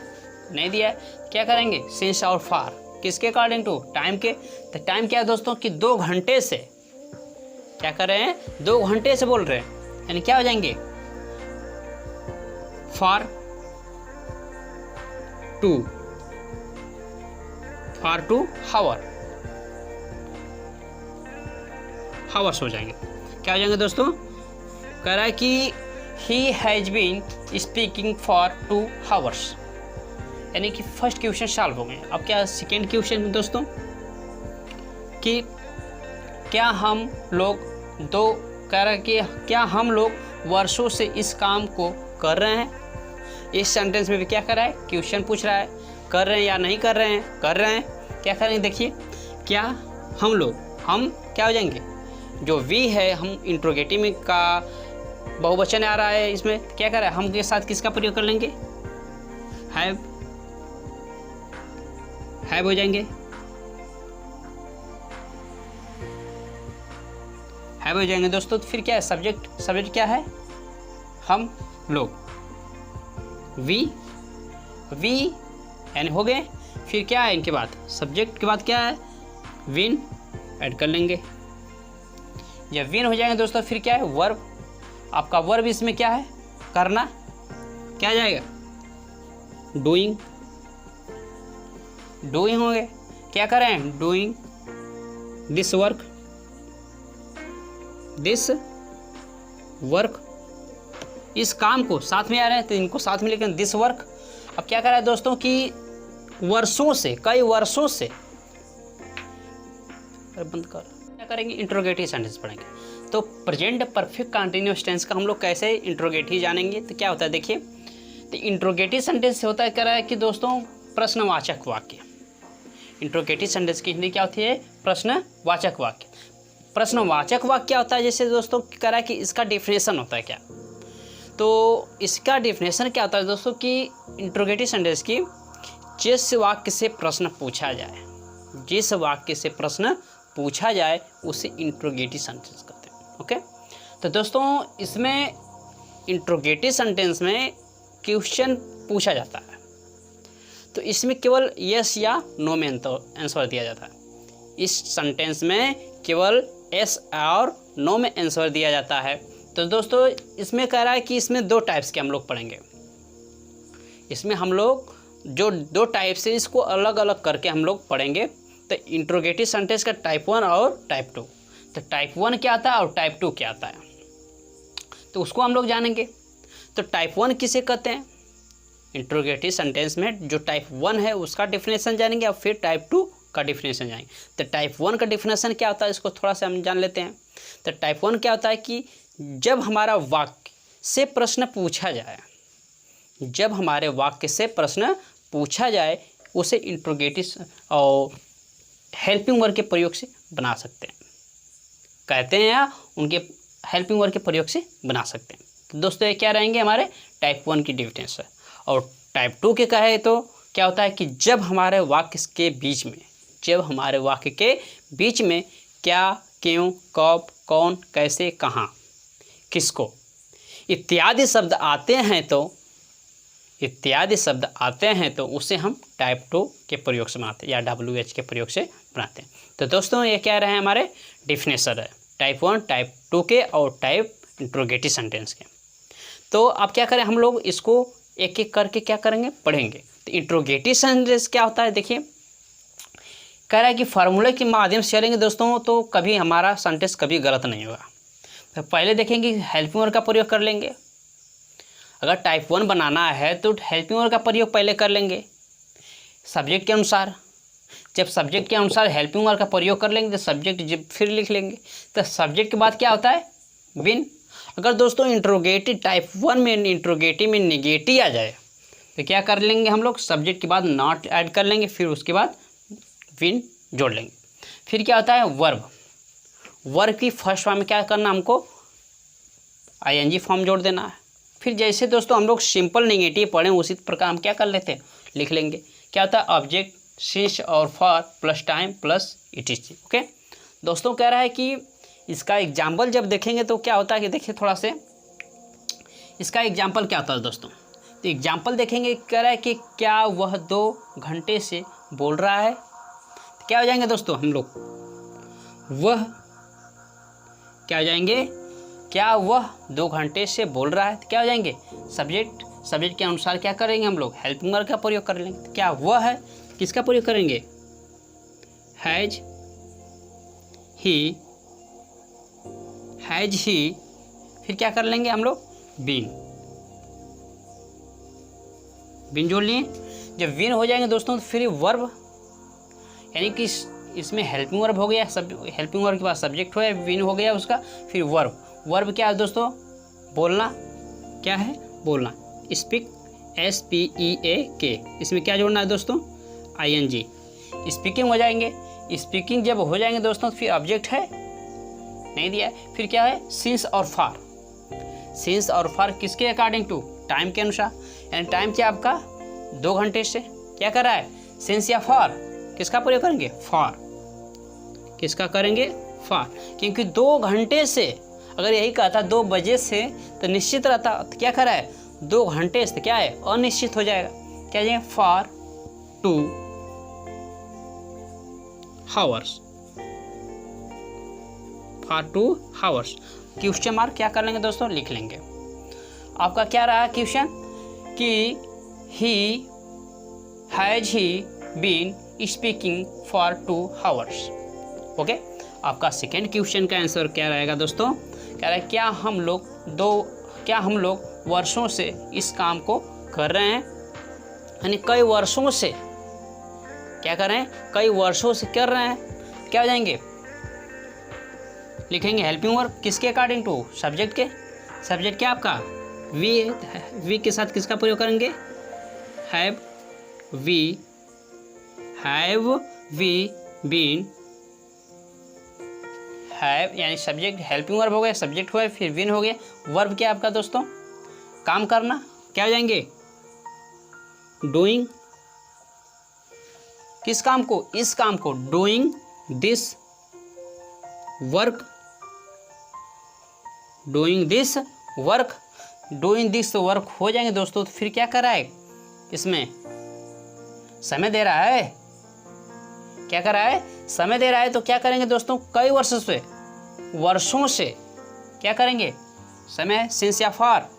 [SPEAKER 1] नहीं दिया है, क्या करेंगे सिंस और फॉर, किसके अकॉर्डिंग टू टाइम के। तो टाइम क्या है दोस्तों कि 2 घंटे से क्या कर रहे हैं, 2 घंटे से बोल रहे हैं, यानी क्या हो जाएंगे फॉर टू हावर्स हो जाएंगे, क्या हो जाएंगे दोस्तों। कह रहा है कि he has been speaking for 2 hours, यानी कि फर्स्ट क्वेश्चन सॉल्व हो गए। अब क्या सेकेंड क्वेश्चन में दोस्तों कि क्या हम लोग कह रहा है कि क्या हम लोग वर्षों से इस काम को कर रहे हैं। इस सेंटेंस में भी क्या कर रहा है, क्वेश्चन पूछ रहा है, कर रहे हैं या नहीं कर रहे हैं, कर रहे हैं। क्या करेंगे देखिए, क्या हम लोग, हम क्या हो जाएंगे, जो वी है हम इंट्रोगेटिव का बहुवचन आ रहा है, इसमें क्या कर रहा है, हम के साथ किसका प्रयोग कर लेंगे, हैव हो जाएंगे, हैव हो जाएंगे दोस्तों। तो फिर क्या है सब्जेक्ट क्या है, हम लोग, वी यानी हो गए। फिर क्या है इनके बाद, सब्जेक्ट के बाद क्या है, विन ऐड कर लेंगे। जब विन हो जाएंगे दोस्तों फिर क्या है वर्ब, आपका वर्ब इसमें क्या है करना, क्या जाएगा डूइंग हो गए। क्या करें, डूइंग दिस वर्क, इस काम को साथ में आ रहे हैं तो इनको साथ में लेकर दिस वर्क। अब क्या कर रहा है दोस्तों कि वर्षों से, कई वर्षों से, बंद कर, क्या करेंगे इंट्रोगेटिव सेंटेंस पढ़ेंगे। तो प्रेजेंट परफेक्ट कंटिन्यूअस टेंस का हम लोग कैसे इंट्रोगेटिव जानेंगे, तो क्या होता है देखिए, तो इंट्रोगेटिव सेंटेंस होता है, कह रहा है कि दोस्तों प्रश्नवाचक वाक्य। इंट्रोगेटिव सेंटेंस की हिंदी क्या होती है, प्रश्नवाचक वाक्य। प्रश्नवाचक वाक्य क्या होता है, जैसे दोस्तों कह रहा है कि इसका डेफिनेशन होता है क्या, तो इसका डेफिनेशन क्या होता है दोस्तों कि इंट्रोगेटिव सेंटेंस की जिस वाक्य से प्रश्न पूछा जाए, जिस वाक्य से प्रश्न पूछा जाए उसे इंट्रोगेटिव सेंटेंस कहते हैं। ओके, तो दोस्तों इसमें इंट्रोगेटिव सेंटेंस में क्वेश्चन पूछा जाता है, तो इसमें केवल यस या नो में आंसर दिया जाता है। इस सेंटेंस में केवल यस और नो में आंसर दिया जाता है। तो दोस्तों इसमें कह रहा है कि इसमें 2 टाइप्स के हम लोग पढ़ेंगे। इसमें हम लोग जो 2 टाइप से इसको अलग अलग करके हम लोग पढ़ेंगे। तो इंट्रोगेटिव सेंटेंस का टाइप 1 और टाइप 2। तो टाइप 1 क्या आता है और टाइप 2 क्या आता है, तो उसको हम लोग जानेंगे। तो टाइप 1 किसे कहते हैं, इंट्रोगेटिव सेंटेंस में जो टाइप 1 है उसका डिफिनेशन जानेंगे और फिर टाइप 2 का डिफिनेशन जाएंगे। तो टाइप 1 का डिफिनेशन क्या होता है इसको थोड़ा सा हम जान लेते हैं। तो टाइप 1 क्या होता है कि जब हमारा वाक्य से प्रश्न पूछा जाए, जब हमारे वाक्य से प्रश्न पूछा जाए उसे इंट्रोगेटिव और हेल्पिंग वर्ब के प्रयोग से बना सकते हैं, कहते हैं या उनके हेल्पिंग वर्ब के प्रयोग से बना सकते हैं। तो दोस्तों ये क्या रहेंगे हमारे टाइप 1 की डिफिनेशन। और टाइप 2 के कहे तो क्या होता है कि जब हमारे वाक्य के बीच में, जब हमारे वाक्य के बीच में क्या, क्यों, कब, कौन, कैसे, कहाँ, किसको इत्यादि शब्द आते हैं तो उसे हम टाइप 2 के प्रयोग से बनाते हैं या WH के प्रयोग से बनाते हैं। तो दोस्तों ये क्या रहे हमारे डिफिनेशन है टाइप 1, टाइप 2 के और टाइप इंट्रोगेटिव सेंटेंस के। तो अब क्या करें, हम लोग इसको एक एक करके क्या करेंगे पढ़ेंगे। तो इंट्रोगेटिव सेंटेंस क्या होता है देखिए, कह रहा है कि फार्मूले के माध्यम से चलेंगे दोस्तों तो कभी हमारा सेंटेंस कभी गलत नहीं होगा। तो पहले देखेंगे हेल्पिंग वर्ब का प्रयोग कर लेंगे। अगर टाइप 1 बनाना है तो हेल्पिंग वर्ब का प्रयोग पहले कर लेंगे सब्जेक्ट के अनुसार। जब सब्जेक्ट के अनुसार हेल्पिंग वर्ब का प्रयोग कर लेंगे तो सब्जेक्ट जब फिर लिख लेंगे। तो सब्जेक्ट के बाद क्या होता है बिन। अगर दोस्तों इंट्रोगेटिव टाइप 1 में इंट्रोगेटिव में निगेटिव आ जाए तो क्या कर लेंगे हम लोग, सब्जेक्ट के बाद नॉट ऐड कर लेंगे, फिर उसके बाद विन जोड़ लेंगे। फिर क्या होता है वर्ब। वर्ब की फर्स्ट फॉर्म में क्या करना, हमको ING फॉर्म जोड़ देना है। फिर जैसे दोस्तों हम लोग सिंपल नेगेटिव पढ़ें उसी प्रकार हम क्या कर लेते हैं लिख लेंगे। क्या होता है, ऑब्जेक्ट, सिंस और for plus time plus etc। Okay दोस्तों, कह रहा है कि इसका एग्जाम्पल जब देखेंगे तो क्या होता है कि देखिए थोड़ा से इसका एग्जाम्पल क्या होता है दोस्तों। तो एग्जाम्पल देखेंगे, कह रहा है कि क्या वह 2 घंटे से बोल रहा है। तो क्या हो जाएंगे दोस्तों हम लोग, वह क्या हो जाएंगे, क्या वह 2 घंटे से बोल रहा है। तो क्या हो जाएंगे, सब्जेक्ट, सब्जेक्ट के अनुसार क्या करेंगे हम लोग, हेल्पिंग वर्ब का प्रयोग कर लेंगे। तो क्या वह है, किसका प्रयोग करेंगे, हैज ही, फिर क्या कर लेंगे हम लोग, बीन जोड़ लिए। जब बीन हो जाएंगे दोस्तों तो फिर वर्ब, यानी कि इसमें हेल्पिंग वर्ब हो गया, सब हेल्पिंग वर्ब के पास सब्जेक्ट हो गया, बीन हो गया उसका, फिर वर्ब क्या है दोस्तों, बोलना, क्या है, बोलना, स्पीक, SPEAK, इसमें क्या जोड़ना है दोस्तों, ING, स्पीकिंग हो जाएंगे। स्पीकिंग जब हो जाएंगे दोस्तों फिर ऑब्जेक्ट है, नहीं दिया है, फिर क्या है, सिंस और फार। सिंस और फार किसके अकॉर्डिंग टू, टाइम के अनुसार, यानी टाइम क्या आपका 2 घंटे से, क्या कर रहा है, सिंस या फार, किसका प्रयोग करेंगे, फार, किसका करेंगे, फार, क्योंकि 2 घंटे से, अगर यही कहता 2 बजे से तो निश्चित रहता, तो क्या कर रहा है, 2 घंटे से क्या है, अनिश्चित हो जाएगा, क्या जाएगा, फार 2 hours, for 2 hours. Question mark क्या कर लेंगे दोस्तों, लिख लेंगे। आपका क्या रहा क्वेश्चन कि has he been speaking for 2 hours. Okay, आपका सेकेंड क्वेश्चन का आंसर क्या रहेगा दोस्तों, कह रहा है क्या हम लोग वर्षों से इस काम को कर रहे हैं, यानी कई वर्षों से क्या कर रहे हैं, कई वर्षों से कर रहे हैं। क्या हो जाएंगे, लिखेंगे हेल्पिंग वर्ब किसके अकॉर्डिंग टू, सब्जेक्ट के, सब्जेक्ट क्या आपका वी के साथ किसका प्रयोग करेंगे, हैव वी बीन, हैव यानी सब्जेक्ट, हेल्पिंग वर्ब हो गया, सब्जेक्ट हो गया, फिर बीन हो गया, वर्ब क्या आपका दोस्तों, काम करना, क्या हो जाएंगे, डूइंग, किस काम को, इस काम को, doing this work, doing this work हो जाएंगे दोस्तों। तो फिर क्या कर रहा है, इसमें समय दे रहा है, क्या कर रहा है, समय दे रहा है। तो क्या करेंगे दोस्तों, कई वर्षों से क्या करेंगे, समय, सिंस या for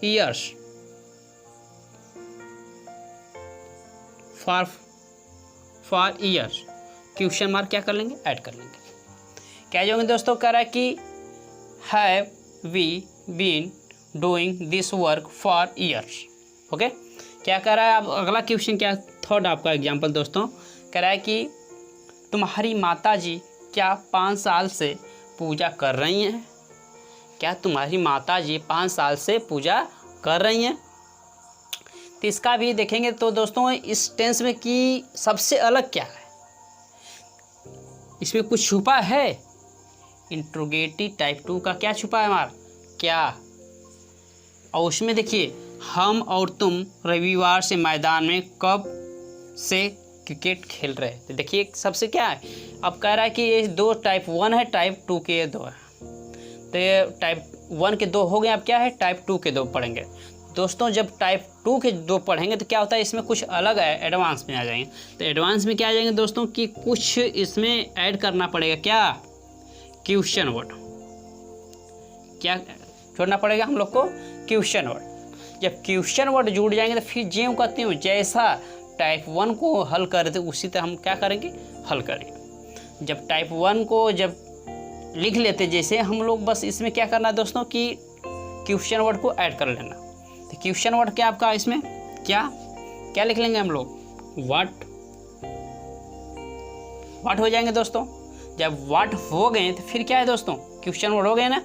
[SPEAKER 1] years, for years, question mark क्या कर लेंगे, ऐड कर लेंगे। क्या जाएंगे दोस्तों, कह रहा है कि have we been doing this work for years. Okay, क्या कह रहा है, अब अगला क्वेश्चन क्या, थर्ड आपका एग्जांपल दोस्तों, कह रहा है कि तुम्हारी माता जी क्या 5 साल से पूजा कर रही हैं, क्या तुम्हारी माता जी 5 साल से पूजा कर रही हैं। तो इसका भी देखेंगे तो दोस्तों इस टेंस में कि सबसे अलग क्या है, इसमें कुछ छुपा है, इंट्रोगेटिव टाइप 2 का क्या छुपा है हमारा, क्या, और उसमें देखिए हम और तुम रविवार से मैदान में कब से क्रिकेट खेल रहे हैं। तो देखिए सबसे क्या है, अब कह रहा है कि ये 2 टाइप 1 है, टाइप 2 के 2 है। तो ये टाइप 1 के 2 हो गए, अब क्या है, टाइप 2 के 2 पढ़ेंगे दोस्तों। जब टाइप 2 के 2 पढ़ेंगे तो क्या होता है, इसमें कुछ अलग है, एडवांस में आ जाएंगे। तो एडवांस में क्या आ जाएंगे दोस्तों कि कुछ इसमें ऐड करना पड़ेगा, क्या, क्वेश्चन वर्ड, क्या जोड़ना पड़ेगा हम लोग को, क्वेश्चन वर्ड। जब क्वेश्चन वर्ड जुड़ जाएंगे तो फिर ज्यों कहती हूँ जैसा टाइप 1 को हल कर रहे थे उसी तरह हम क्या करेंगे, हल करेंगे। जब टाइप 1 को जब लिख लेते जैसे हम लोग, बस इसमें क्या करना है दोस्तों कि क्वेश्चन वर्ड को ऐड कर लेना। तो क्वेश्चन वर्ड क्या आपका, इसमें क्या लिख लेंगे हम लोग, व्हाट हो जाएंगे दोस्तों। जब व्हाट हो गए तो फिर क्या है दोस्तों, क्वेश्चन वर्ड हो गए ना,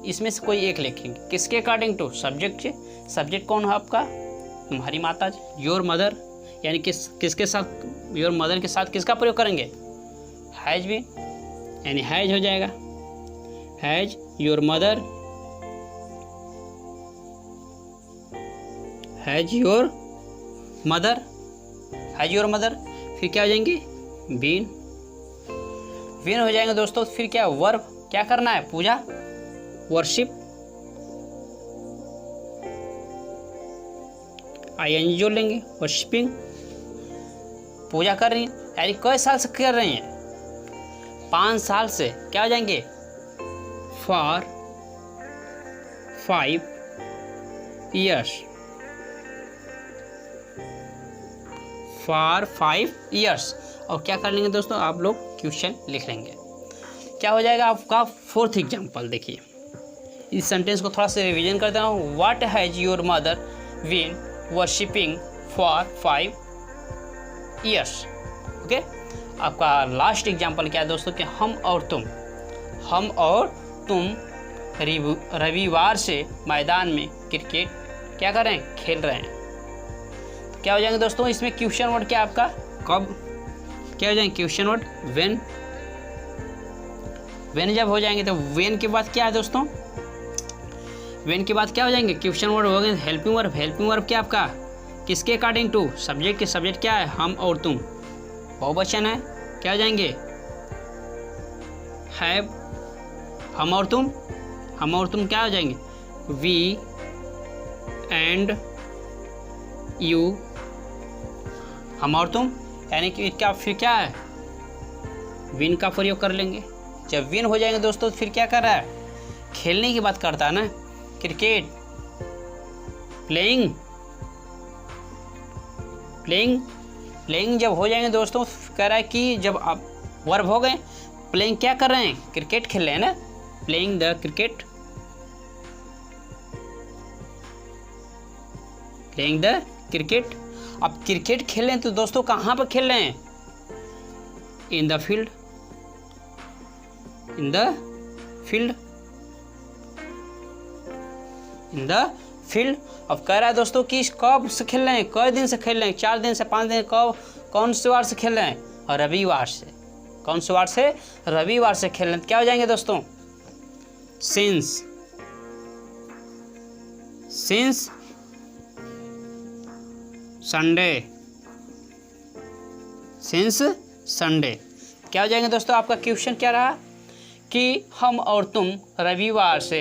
[SPEAKER 1] इसमें से कोई एक लिखेंगे, किसके अकॉर्डिंग टू, सब्जेक्ट से। सब्जेक्ट कौन है आपका, तुम्हारी माता जी, योर मदर, यानी किसके साथ, योर मदर के साथ किसका प्रयोग करेंगे, हैज भी, यानी हैज हो जाएगा, has your mother has your mother, has your mother, फिर क्या हो जाएंगे बीन, बीन हो जाएंगे दोस्तों। फिर क्या वर्ब, क्या करना है पूजा, वर्शिप, आईएनजी जोड़ लेंगे, वर्शिपिंग, पूजा कर रही है, यानी कई साल से कर रही हैं, 5 साल से, क्या हो जाएंगे फॉर 5 years, फॉर 5 years। और क्या कर लेंगे दोस्तों, आप लोग क्वेश्चन लिख लेंगे। क्या हो जाएगा आपका 4th एग्जाम्पल, देखिए इस सेंटेंस को थोड़ा सा रिवीजन करते हैं। What has your mother been worshipping for 5 years। Okay, आपका लास्ट एग्जाम्पल क्या है दोस्तों कि हम और तुम रविवार से मैदान में क्रिकेट क्या कर रहे हैं, खेल रहे हैं। तो क्या हो जाएंगे दोस्तों, इसमें क्वेश्चन वर्ड क्या आपका कब, क्या हो जाएंगे क्वेश्चन वर्ड व्हेन, व्हेन जब हो जाएंगे तो व्हेन के बाद क्या है दोस्तों, व्हेन के बाद क्या हो जाएंगे क्वेश्चन वर्ड हो गए हेल्पिंग वर्ब। हेल्पिंग वर्ब क्या आपका किसके अकॉर्डिंग टू, सब्जेक्ट के, सब्जेक्ट क्या है हम और तुम, बहुवचन है, क्या हो जाएंगे हैव, हम और तुम, हम और तुम क्या हो जाएंगे वी एंड यू, हम और तुम, यानी कि क्या फिर क्या है विन का प्रयोग कर लेंगे। जब विन हो जाएंगे दोस्तों फिर क्या कर रहा है, खेलने की बात करता है ना, क्रिकेट, प्लेइंग, प्लेइंग, प्लेइंग जब हो जाएंगे दोस्तों कह रहा है कि जब आप वर्ब हो गए, प्लेइंग क्या कर रहे हैं, क्रिकेट खेल रहे हैं ना, playing the cricket, playing the cricket. अब क्रिकेट खेल रहे हैं तो दोस्तों कहाँ पर खेल रहे हैं, इन the field, in the field, in the field. अब कह रहा है दोस्तों कि कब से खेल रहे हैं, कई दिन से खेल रहे हैं, 4 दिन से 5 दिन, कब कौन से वार से खेल रहे हैं, और रविवार से, कौन से वार से, रविवार से खेल रहे हैं। क्या हो जाएंगे दोस्तों since, since Sunday, since Sunday. क्या हो जाएंगे दोस्तों, आपका क्वेश्चन क्या रहा कि हम और तुम रविवार से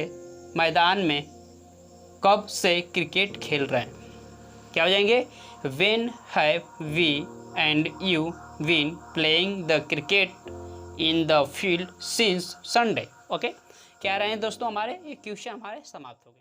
[SPEAKER 1] मैदान में कब से क्रिकेट खेल रहे हैं। क्या हो जाएंगे when have we and you been playing the cricket in the field since Sunday. Okay, क्या रहे हैं दोस्तों हमारे ये क्वेश्चन हमारे समाप्त हो गए।